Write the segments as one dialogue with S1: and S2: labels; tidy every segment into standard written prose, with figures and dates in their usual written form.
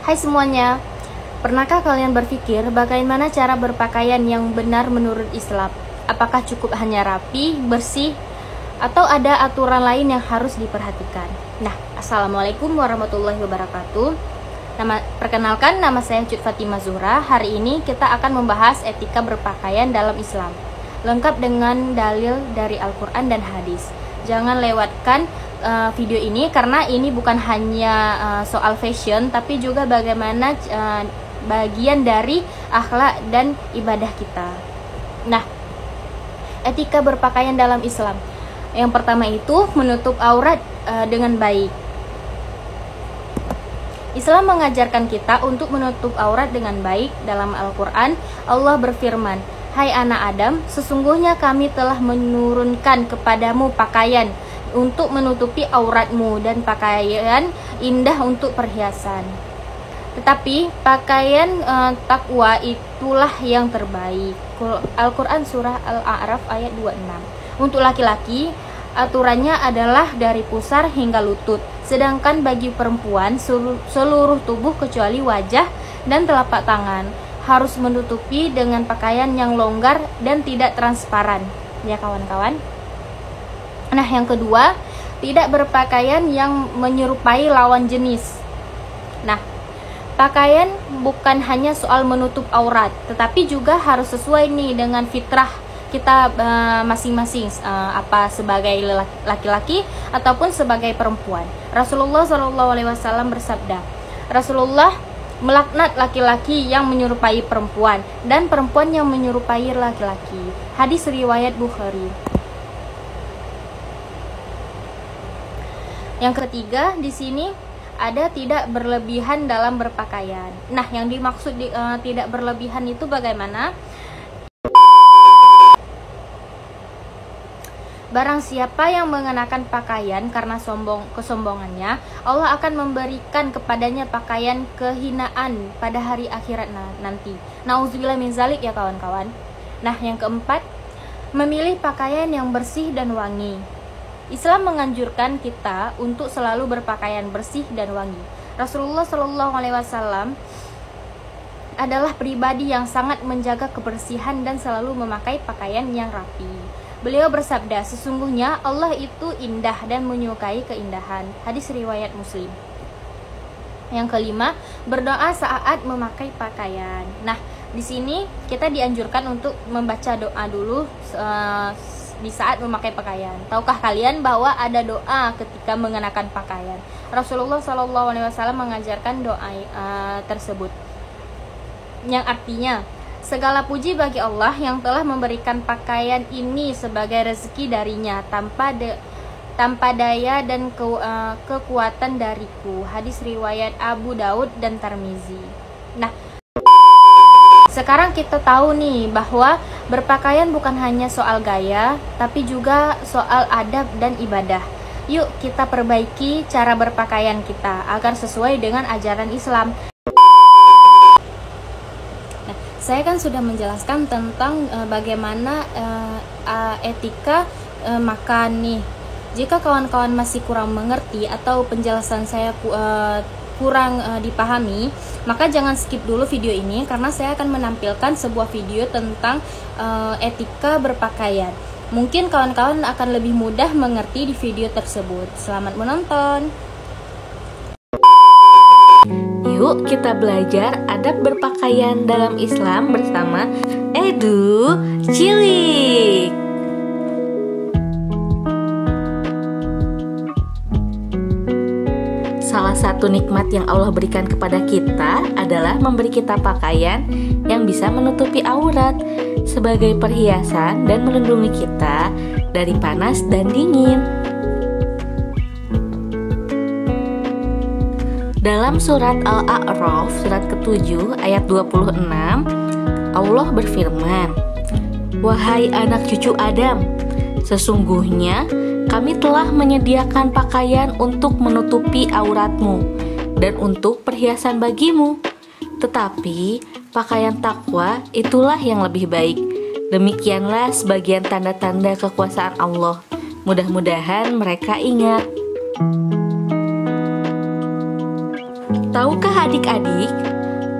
S1: Hai semuanya, pernahkah kalian berpikir bagaimana cara berpakaian yang benar menurut Islam? Apakah cukup hanya rapi, bersih, atau ada aturan lain yang harus diperhatikan? Nah, Assalamualaikum warahmatullahi wabarakatuh. Perkenalkan, nama saya Cut Fatimah Zuhra. Hari ini kita akan membahas etika berpakaian dalam Islam, lengkap dengan dalil dari Al-Quran dan hadis. Jangan lewatkan video ini karena ini bukan hanya soal fashion, tapi juga bagaimana bagian dari akhlak dan ibadah kita. Nah, etika berpakaian dalam Islam. Yang pertama itu menutup aurat dengan baik. Islam mengajarkan kita untuk menutup aurat dengan baik. Dalam Al-Quran, Allah berfirman, "Hai anak Adam, sesungguhnya kami telah menurunkan kepadamu pakaian untuk menutupi auratmu dan pakaian indah untuk perhiasan. Tetapi pakaian takwa itulah yang terbaik." Al-Quran Surah Al-A'raf ayat 26. Untuk laki-laki, aturannya adalah dari pusar hingga lutut. Sedangkan bagi perempuan, seluruh tubuh kecuali wajah dan telapak tangan harus menutupi dengan pakaian yang longgar dan tidak transparan. Ya kawan-kawan. Nah, yang kedua, tidak berpakaian yang menyerupai lawan jenis. Nah, pakaian bukan hanya soal menutup aurat, tetapi juga harus sesuai nih dengan fitrah kita masing-masing, apa sebagai laki-laki ataupun sebagai perempuan. Rasulullah SAW bersabda, Rasulullah melaknat laki-laki yang menyerupai perempuan dan perempuan yang menyerupai laki-laki. Hadis riwayat Bukhari. Yang ketiga, di sini ada tidak berlebihan dalam berpakaian. Nah, yang dimaksud tidak berlebihan itu bagaimana? Barang siapa yang mengenakan pakaian karena kesombongannya, Allah akan memberikan kepadanya pakaian kehinaan pada hari akhirat nanti. Nauzubillah min zalik ya kawan-kawan. Nah, yang keempat, memilih pakaian yang bersih dan wangi. Islam menganjurkan kita untuk selalu berpakaian bersih dan wangi. Rasulullah SAW adalah pribadi yang sangat menjaga kebersihan dan selalu memakai pakaian yang rapi. Beliau bersabda, sesungguhnya Allah itu indah dan menyukai keindahan. Hadis riwayat Muslim. Yang kelima, berdoa saat memakai pakaian. Nah, di sini kita dianjurkan untuk membaca doa dulu di saat memakai pakaian. Tahukah kalian bahwa ada doa ketika mengenakan pakaian? Rasulullah SAW mengajarkan doa tersebut, yang artinya, segala puji bagi Allah yang telah memberikan pakaian ini sebagai rezeki darinya tanpa daya dan kekuatan dariku. Hadis riwayat Abu Daud dan Tirmizi. Nah, sekarang kita tahu nih bahwa berpakaian bukan hanya soal gaya, tapi juga soal adab dan ibadah. Yuk kita perbaiki cara berpakaian kita agar sesuai dengan ajaran Islam. Nah, saya kan sudah menjelaskan tentang bagaimana etika makan nih. Jika kawan-kawan masih kurang mengerti atau penjelasan saya kurang dipahami, maka jangan skip dulu video ini karena saya akan menampilkan sebuah video tentang etika berpakaian. Mungkin kawan-kawan akan lebih mudah mengerti di video tersebut. Selamat menonton.
S2: Yuk kita belajar adab berpakaian dalam Islam bersama Edu Cilik. Salah satu nikmat yang Allah berikan kepada kita adalah memberi kita pakaian yang bisa menutupi aurat sebagai perhiasan dan melindungi kita dari panas dan dingin. Dalam surat Al-A'raf, surat ke-7 ayat 26, Allah berfirman, "Wahai anak cucu Adam, sesungguhnya kami telah menyediakan pakaian untuk menutupi auratmu dan untuk perhiasan bagimu. Tetapi pakaian takwa itulah yang lebih baik. Demikianlah sebagian tanda-tanda kekuasaan Allah. Mudah-mudahan mereka ingat." Tahukah adik-adik,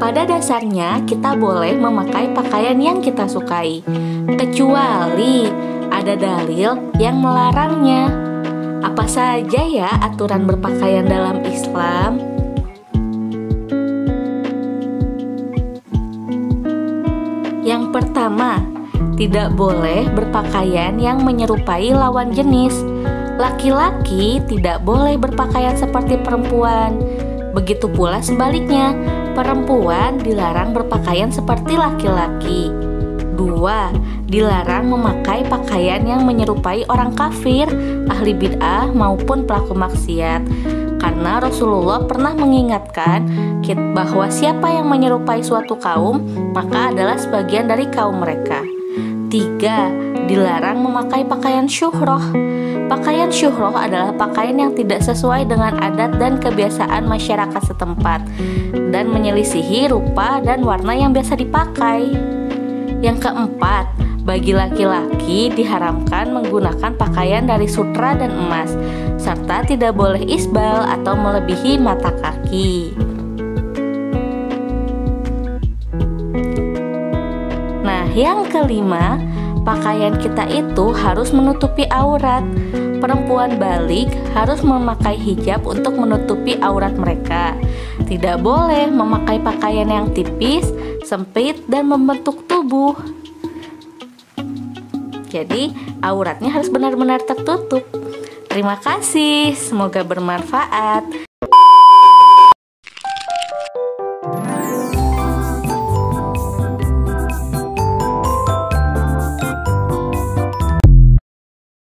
S2: pada dasarnya kita boleh memakai pakaian yang kita sukai, kecuali ada dalil yang melarangnya. Apa saja ya aturan berpakaian dalam Islam? Yang pertama, tidak boleh berpakaian yang menyerupai lawan jenis. Laki-laki tidak boleh berpakaian seperti perempuan. Begitu pula sebaliknya, perempuan dilarang berpakaian seperti laki-laki. 2. Dilarang memakai pakaian yang menyerupai orang kafir, ahli bid'ah maupun pelaku maksiat. Karena Rasulullah pernah mengingatkan bahwa siapa yang menyerupai suatu kaum, maka adalah sebagian dari kaum mereka. 3. Dilarang memakai pakaian syuhroh. Pakaian syuhroh adalah pakaian yang tidak sesuai dengan adat dan kebiasaan masyarakat setempat dan menyelisihi rupa dan warna yang biasa dipakai. Yang keempat, bagi laki-laki diharamkan menggunakan pakaian dari sutra dan emas, serta tidak boleh isbal atau melebihi mata kaki. Nah, yang kelima, pakaian kita itu harus menutupi aurat. Perempuan balik harus memakai hijab untuk menutupi aurat mereka. Tidak boleh memakai pakaian yang tipis, sempit, dan membentuk tubuh. Jadi, auratnya harus benar-benar tertutup. Terima kasih, semoga bermanfaat.